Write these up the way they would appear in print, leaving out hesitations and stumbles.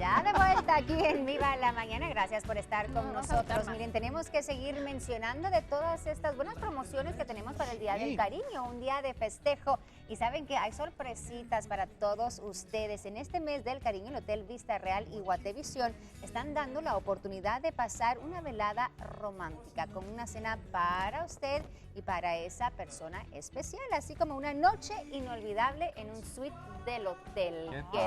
Ya de vuelta aquí en Viva la Mañana, gracias por estar con nosotros. Miren, tenemos que seguir mencionando de todas estas buenas promociones que tenemos para el Día del Cariño, un día de festejo. Y saben que hay sorpresitas para todos ustedes. En este mes del cariño, el Hotel Vista Real y Guatevisión están dando la oportunidad de pasar una velada romántica con una cena para usted y para esa persona especial, así como una noche inolvidable en un suite del hotel. ¿Qué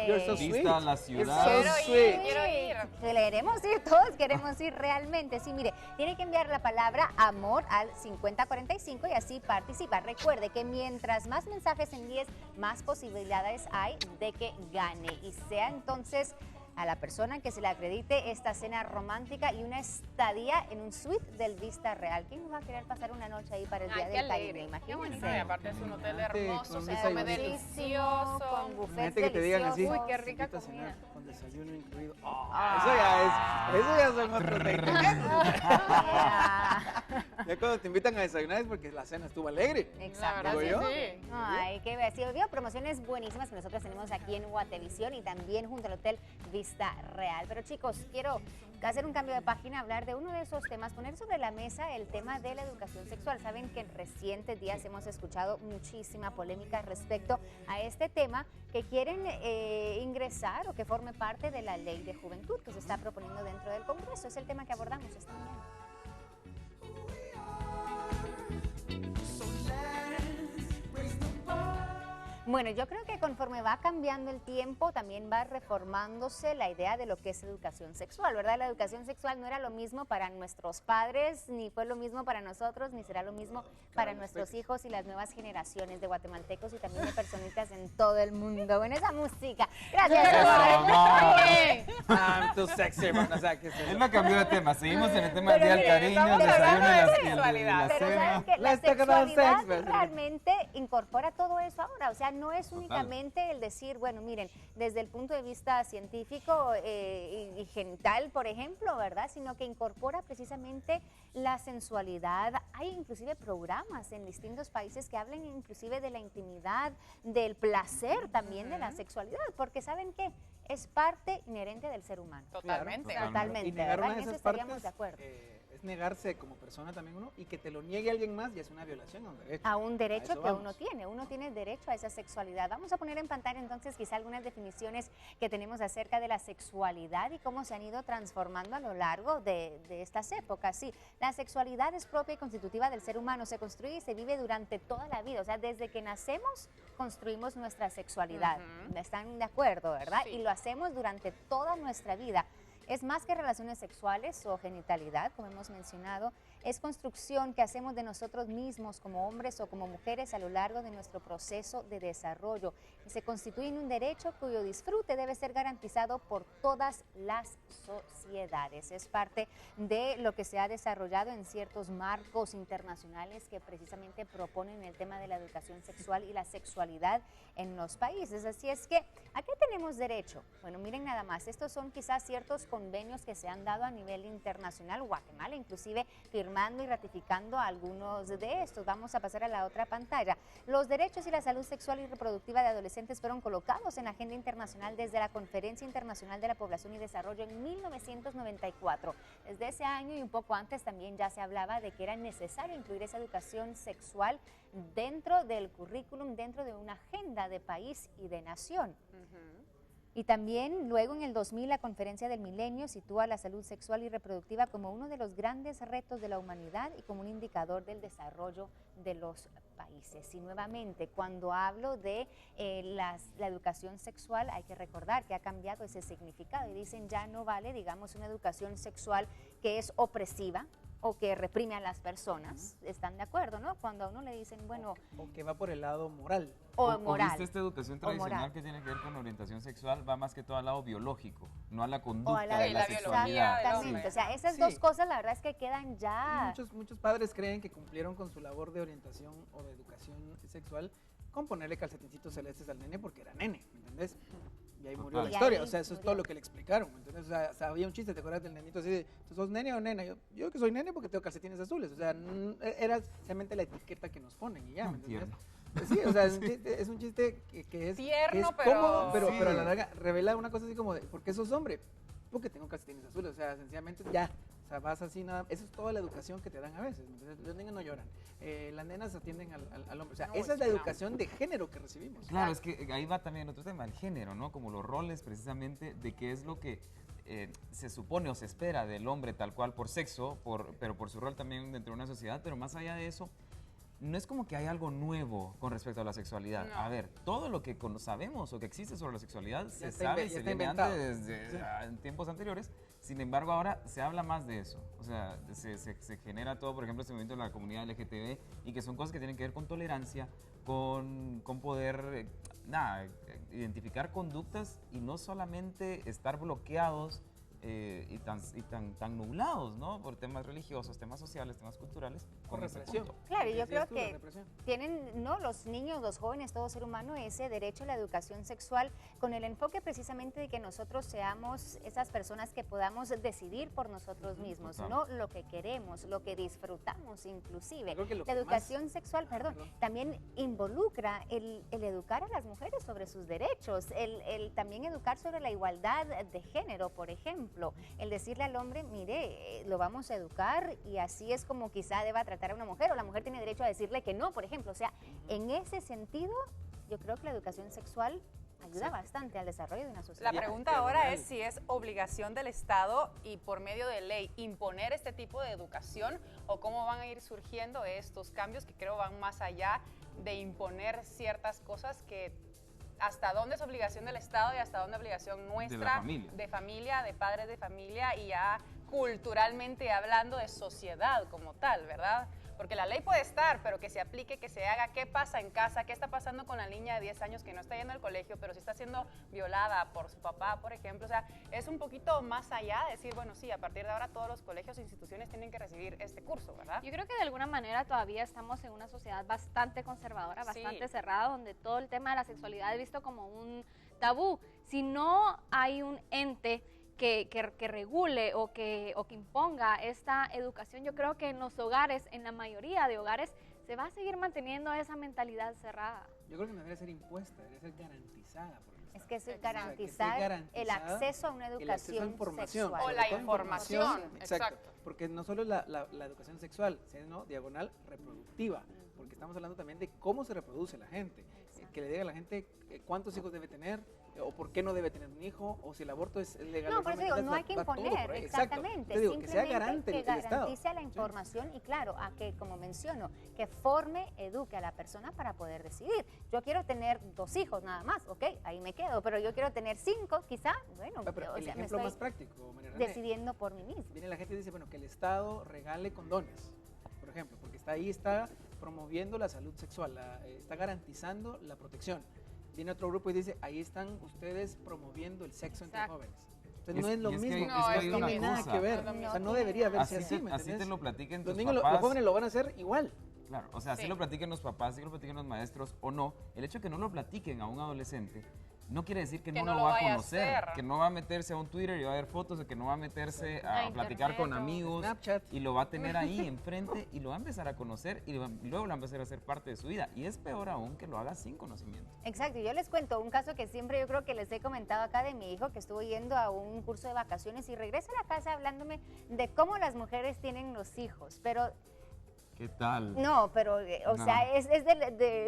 ¿Qué so vista la ciudad. Quiero ir. Queremos ir, todos queremos ir realmente. Sí, mire, tiene que enviar la palabra amor al 5045 y así participar. Recuerde que mientras más mensajes envíes, más posibilidades hay de que gane y sea entonces a la persona que se le acredite esta cena romántica y una estadía en un suite del Vista Real. ¿Quién no va a querer pasar una noche ahí para el Día del Cariño? Imagínense. No, y aparte es un hotel hermoso, se come come delicioso. Con buffets Imagínate que te digan así, Uy, qué rica invito a comida. cenar con desayuno incluido. Eso ya son otros 20 pesos. Ya cuando te invitan a desayunar es porque la cena estuvo alegre. Exacto. ¿Digo yo? Sí. Ay, qué veo. Vio promociones buenísimas que nosotros tenemos aquí en Guatevisión y también junto al Hotel Vista Real. Pero chicos, quiero hacer un cambio de página, hablar de uno de esos temas, poner sobre la mesa el tema de la educación sexual. Saben que en recientes días hemos escuchado muchísima polémica respecto a este tema que quieren ingresar o que forme parte de la Ley de Juventud que se está proponiendo dentro del Congreso. Es el tema que abordamos esta mañana. Bueno, yo creo que conforme va cambiando el tiempo, también va reformándose la idea de lo que es educación sexual, ¿verdad? La educación sexual no era lo mismo para nuestros padres, ni fue lo mismo para nosotros, ni será lo mismo para nuestros hijos y las nuevas generaciones de guatemaltecos y también de personitas en todo el mundo. Bueno, esa música. Gracias. I'm too sexy, man. O sea, que se Él no cambió de tema, seguimos en el tema del Pero Día del mire, Cariño, el estamos desayuno hablando de y la sexualidad. Pero cena. ¿saben qué? La Let's talk about sexualidad sex, ¿verdad? realmente incorpora todo eso ahora, o sea, no es únicamente el decir, bueno, miren, desde el punto de vista científico y genital, por ejemplo, ¿verdad? Sino que incorpora precisamente la sensualidad. Hay inclusive programas en distintos países que hablan inclusive de la intimidad, del placer también de la sexualidad, porque ¿saben qué? Es parte inherente del ser humano. Totalmente. Totalmente, Y negar ¿verdad? una En de eso esas estaríamos partes de acuerdo. es negarse como persona también uno y que te lo niegue alguien más ya es una violación a un derecho. A un derecho eso que vamos. uno tiene derecho a esa sexualidad. Vamos a poner en pantalla entonces quizá algunas definiciones que tenemos acerca de la sexualidad y cómo se han ido transformando a lo largo de estas épocas. Sí, la sexualidad es propia y constitutiva del ser humano, se construye y se vive durante toda la vida, o sea, desde que nacemos construimos nuestra sexualidad. ¿Están de acuerdo, verdad? Sí. Y lo hacemos durante toda nuestra vida. Es más que relaciones sexuales o genitalidad, como hemos mencionado, es construcción que hacemos de nosotros mismos como hombres o como mujeres a lo largo de nuestro proceso de desarrollo. Y se constituye en un derecho cuyo disfrute debe ser garantizado por todas las sociedades. Es parte de lo que se ha desarrollado en ciertos marcos internacionales que precisamente proponen el tema de la educación sexual y la sexualidad en los países. Así es que, ¿a qué tenemos derecho? Bueno, miren nada más, estos son quizás ciertos convenios que se han dado a nivel internacional, Guatemala inclusive firmando y ratificando algunos de estos. Vamos a pasar a la otra pantalla. Los derechos y la salud sexual y reproductiva de adolescentes fueron colocados en la agenda internacional desde la Conferencia Internacional de la Población y Desarrollo en 1994. Desde ese año y un poco antes también ya se hablaba de que era necesario incluir esa educación sexual dentro del currículum, dentro de una agenda de país y de nación. Y también luego en el 2000 la Conferencia del Milenio sitúa la salud sexual y reproductiva como uno de los grandes retos de la humanidad y como un indicador del desarrollo de los países. Y nuevamente, cuando hablo de la educación sexual, hay que recordar que ha cambiado ese significado y dicen ya no vale, digamos, una educación sexual que es opresiva o que reprime a las personas. ¿Están de acuerdo, no? Cuando a uno le dicen, bueno... O que va por el lado moral. O moral. viste esta educación tradicional que tiene que ver con orientación sexual, va más que todo al lado biológico, no a la O conducta a la de la biología sexualidad. del Exactamente, hombre. o sea, esas Sí. dos cosas la verdad es que quedan ya... Muchos padres creen que cumplieron con su labor de orientación o de educación sexual con ponerle calcetincitos celestes al nene porque era nene, ¿me entendés? Y ahí murió la Total. historia, Y ahí o sea, eso es murió. todo lo que le explicaron, ¿entendés? O sea, había un chiste, ¿te acuerdas del nenito así de, ¿tú sos nene o nena? Yo que soy nene porque tengo calcetines azules, o sea, era simplemente la etiqueta que nos ponen y ya, ¿me entendés? Entiendo. Sí, o sea, es un chiste que es, Tierno, que es cómodo, pero- pero a la larga revela una cosa así como de, ¿por qué sos hombre? Porque tengo calcetines azules, o sea, sencillamente ya, o sea, vas así nada, eso es toda la educación que te dan a veces, entonces, los niños no lloran, las nenas atienden al hombre, o sea, No, esa es la no. educación de género que recibimos. Claro, es que ahí va también otro tema, el género, ¿no? Como los roles precisamente de qué es lo que se supone o se espera del hombre tal cual por sexo, pero por su rol también dentro de una sociedad, pero más allá de eso, no es como que hay algo nuevo con respecto a la sexualidad. No. A ver, todo lo que sabemos o que existe sobre la sexualidad se está sabe inve- y ya se está viene inventado. antes desde Sí. en tiempos anteriores. Sin embargo, ahora se habla más de eso. O sea, se genera todo, por ejemplo, este movimiento de la comunidad LGTB y que son cosas que tienen que ver con tolerancia, con poder, identificar conductas y no solamente estar bloqueados y tan nublados, ¿no? Por temas religiosos, temas sociales, temas culturales. Con ese represión. punto. Claro, yo Decías creo tú, la que represión. tienen, ¿no? Los niños, los jóvenes, todo ser humano, ese derecho a la educación sexual con el enfoque precisamente de que nosotros seamos esas personas que podamos decidir por nosotros mismos, Total. no lo que queremos, lo que disfrutamos inclusive. Yo creo que lo La que educación sexual, perdón, Perdón. también involucra el educar a las mujeres sobre sus derechos, el también educar sobre la igualdad de género, por ejemplo, el decirle al hombre, mire, lo vamos a educar y así es como quizá deba tratar a una mujer, o la mujer tiene derecho a decirle que no, por ejemplo. O sea, en ese sentido, yo creo que la educación sexual ayuda Sí. bastante al desarrollo de una sociedad. La pregunta pero ahora real. es si es obligación del Estado y por medio de ley imponer este tipo de educación o cómo van a ir surgiendo estos cambios que creo van más allá de imponer ciertas cosas que hasta dónde es obligación del Estado y hasta dónde es obligación nuestra familia. de familia, de padres de familia y ya culturalmente hablando de sociedad como tal, ¿verdad? Porque la ley puede estar, pero que se aplique, que se haga. ¿Qué pasa en casa? ¿Qué está pasando con la niña de 10 años que no está yendo al colegio, pero sí está siendo violada por su papá, por ejemplo? O sea, es un poquito más allá de decir, bueno, sí, a partir de ahora todos los colegios e instituciones tienen que recibir este curso, ¿verdad? Yo creo que de alguna manera todavía estamos en una sociedad bastante conservadora, Sí. bastante cerrada, donde todo el tema de la sexualidad es visto como un tabú. Si no hay un ente que regule o que imponga esta educación, yo creo que en los hogares, en la mayoría de hogares, se va a seguir manteniendo esa mentalidad cerrada. Yo creo que no debería ser impuesta, debería ser garantizada por el Estado. Es que es Exacto. garantizar, O sea, que esté el garantizada acceso a una el acceso a educación información, sexual. O sobre la todo información, exacto. Porque no solo la educación sexual, sino diagonal reproductiva, porque estamos hablando también de cómo se reproduce la gente, que le diga a la gente cuántos hijos debe tener, o por qué no debe tener un hijo, o si el aborto es legal. No, por eso digo, no hay que imponer, exactamente. Te digo, que sea Simplemente garante que el Estado. garantice la Sí. información y claro, a que, como menciono, que forme, eduque a la persona para poder decidir. Yo quiero tener 2 hijos nada más, ok, ahí me quedo, pero yo quiero tener 5, quizá, bueno, Pero o el sea, me ejemplo estoy más práctico, María René, decidiendo por mí mismo. viene la gente y dice, bueno, que el Estado regale condones, por ejemplo, porque está promoviendo la salud sexual, está garantizando la protección. Viene otro grupo y dice, ahí están ustedes promoviendo el sexo entre Exacto. jóvenes. Entonces no es lo y es que mismo, hay- No, es que es hay lo una tiene nada cosa. que ver, No, o sea, no tiene debería nada. verse así, ¿me Así te entendés? lo platiquen Los tus niños, papás. los jóvenes lo van a hacer igual. Claro, o sea, así Sí. lo platiquen los papás, así lo platiquen los maestros o no. El hecho de que no lo platiquen a un adolescente no quiere decir que, Que no no lo lo va a vaya a conocer, hacer. que no va a meterse a un Twitter y va a ver fotos, de que no va a meterse A a platicar internet con o amigos Snapchat. y lo va a tener ahí enfrente y lo va a empezar a conocer y luego lo va a empezar a hacer parte de su vida. Y es peor aún que lo haga sin conocimiento. Exacto, yo les cuento un caso que siempre yo creo que les he comentado acá de mi hijo que estuvo yendo a un curso de vacaciones y regresa a la casa hablándome de cómo las mujeres tienen los hijos, pero ¿Qué tal? no, pero o No. sea, es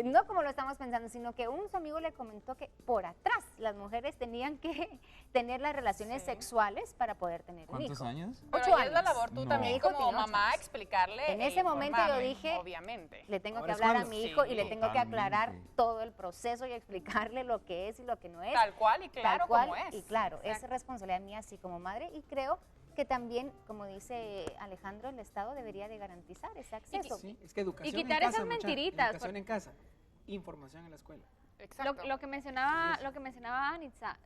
no como lo estamos pensando, sino que su amigo le comentó que por atrás las mujeres tenían que tener las relaciones Sí. sexuales para poder tener un ¿Cuántos hijo. años? Pero 8 ahí es la años. labor tú No. también Mi hijo como tiene 8 mamá años. explicarle En e ese momento yo informarle, dije, obviamente. Le tengo Ahora que es hablar a cuando. mi hijo y le Sí, tengo que aclarar totalmente. todo el proceso y explicarle lo que es y lo que no es. Tal cual y claro tal cual, como es. y claro, es Exacto. responsabilidad mía así como madre y creo que también, como dice Alejandro, el Estado debería de garantizar ese acceso. Sí, es que educación quitar en casa, esas mucha, mentiritas, educación en casa, información en la escuela. Exacto. Lo que mencionaba Anitza,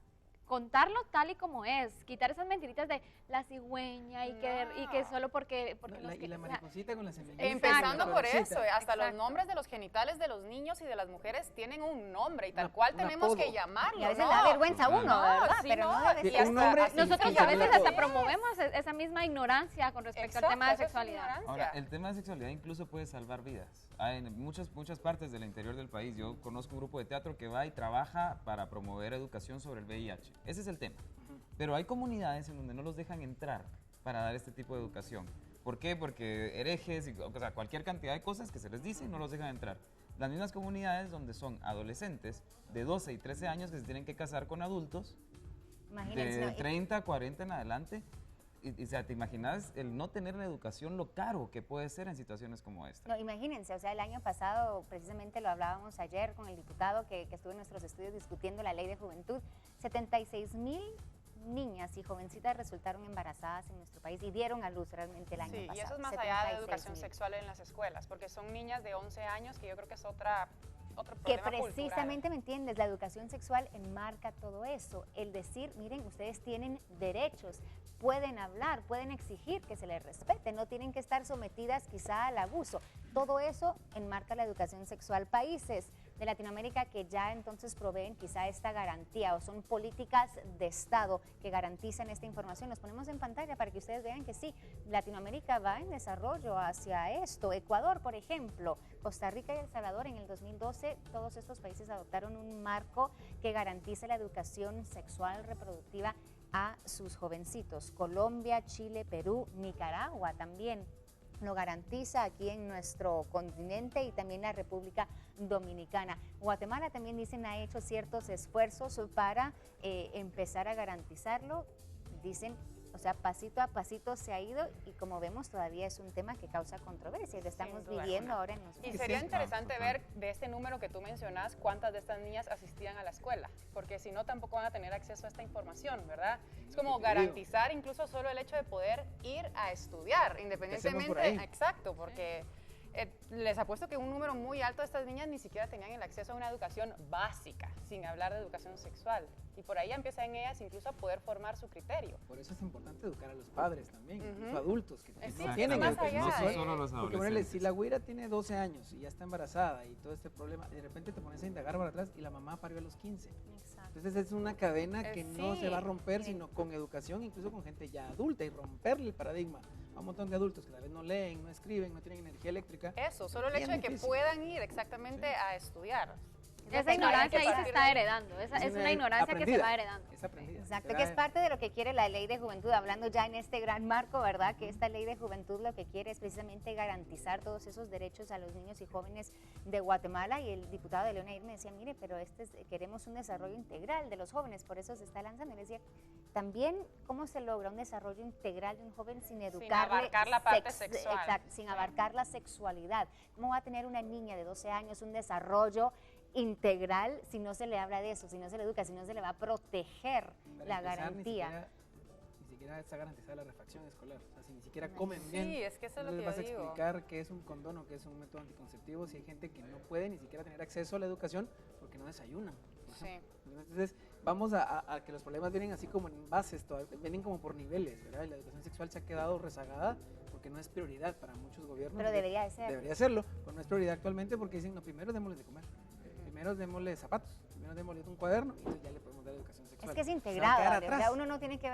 contarlo tal y como es, quitar esas mentiritas de la cigüeña y que solo porque No, los y la o sea, mariposita con la semillita. Empezando la por florecita. eso, hasta los Exacto. nombres de los genitales de los niños y de las mujeres tienen un nombre y tal Un cual tenemos apodo. que llamarlo. Y a veces ¿no? da vergüenza a uno, No, ¿verdad? sí, Pero no no, debe y ser. un nombre así nosotros y a veces apodo. hasta promovemos esa misma ignorancia con respecto al tema de Exacto, eso es sexualidad. ignorancia. Ahora, el tema de sexualidad incluso puede salvar vidas. Hay en muchas partes del interior del país. Yo conozco un grupo de teatro que va y trabaja para promover educación sobre el VIH. Ese es el tema. Pero hay comunidades en donde no los dejan entrar para dar este tipo de educación. ¿Por qué? Porque herejes, o sea, cualquier cantidad de cosas que se les dice y no los dejan entrar. Las mismas comunidades donde son adolescentes de 12 y 13 años que se tienen que casar con adultos Imagínense, de ¿no? Y- 30, 40 en adelante. Y, o sea, ¿te imaginas el no tener la educación, lo caro que puede ser en situaciones como esta? No, imagínense, o sea, el año pasado, precisamente lo hablábamos ayer con el diputado que estuvo en nuestros estudios discutiendo la ley de juventud, 76,000 niñas y jovencitas resultaron embarazadas en nuestro país y dieron a luz realmente el año Sí, pasado. y eso es más allá de educación 76,000. sexual en las escuelas, porque son niñas de 11 años que yo creo que es otro Que problema precisamente, ¿me entiendes? La educación sexual enmarca todo eso. El decir, miren, ustedes tienen derechos, pueden hablar, pueden exigir que se les respete, no tienen que estar sometidas quizá al abuso. Todo eso enmarca la educación sexual. Países de Latinoamérica que ya entonces proveen quizá esta garantía o son políticas de Estado que garantizan esta información. Los ponemos en pantalla para que ustedes vean que sí, Latinoamérica va en desarrollo hacia esto. Ecuador, por ejemplo, Costa Rica y El Salvador en el 2012, todos estos países adoptaron un marco que garantiza la educación sexual reproductiva a sus jovencitos. Colombia, Chile, Perú, Nicaragua también lo garantiza aquí en nuestro continente y también la República Dominicana. Guatemala también dicen ha hecho ciertos esfuerzos para empezar a garantizarlo. Dicen, o sea, pasito a pasito se ha ido y como vemos todavía es un tema que causa controversia y lo estamos duda viviendo alguna. ahora en los Y medios. sería Sí. interesante total. ver de este número que tú mencionas cuántas de estas niñas asistían a la escuela, porque si no tampoco van a tener acceso a esta información, ¿verdad? Es como que te digo. garantizar incluso solo el hecho de poder ir a estudiar, por independientemente, ahí. exacto, porque les apuesto que un número muy alto de estas niñas ni siquiera tenían el acceso a una educación básica, sin hablar de educación sexual. Y por ahí empiezan ellas incluso a poder formar su criterio. Por eso es importante educar a los padres también, Ujú. incluso adultos que Sí, no tienen más educación allá, sexual. ¿eh? Solo los Porque ponele, si adolescentes. la güira tiene 12 años y ya está embarazada y todo este problema, de repente te pones a indagar para atrás y la mamá parió a los 15. Exacto. Entonces es una cadena que no se va a Sí. romper, sino con educación, incluso con gente ya adulta y romperle el paradigma a un montón de adultos que tal vez no leen, no escriben, no tienen energía eléctrica. Eso, solo el Bien hecho de que difícil. puedan ir exactamente a estudiar. Esa Hay ignorancia que ahí se partir está de- heredando, es una ignorancia que se aprendida. va heredando. Es aprendida. Exacto, Será que es parte de lo que quiere la ley de juventud, hablando ya en este gran marco, ¿verdad? Que esta ley de juventud lo que quiere es precisamente garantizar todos esos derechos a los niños y jóvenes de Guatemala y el diputado de León Aguirre me decía, mire, pero queremos un desarrollo integral de los jóvenes, por eso se está lanzando. Y le decía, también, ¿cómo se logra un desarrollo integral de un joven sin educarle? abarcar la parte sexual. Exacto, sin abarcar la sexualidad. ¿Cómo va a tener una niña de 12 años un desarrollo integral si no se le habla de eso, si no se le educa, si no se le va a proteger Para la empezar, garantía? Ni siquiera está garantizada la refacción escolar. O sea, si ni siquiera comen bien. Sí, es que eso es lo ¿cómo que les yo vas a digo. explicar qué es un condón o qué es un método anticonceptivo si hay gente que no puede ni siquiera tener acceso a la educación porque no desayunan? por Sí. ejemplo? Entonces, vamos a que los problemas vienen así como en bases, vienen como por niveles, ¿verdad? Y la educación sexual se ha quedado rezagada porque no es prioridad para muchos gobiernos. Pero debería de ser. Debería serlo, pero no es prioridad actualmente porque dicen, no, primero démosles de comer, primero démosles zapatos, primero démosles un cuaderno y entonces ya le podemos dar educación sexual. Es que es Se va a integrada, quedar ¿verdad? atrás. Uno no tiene que ver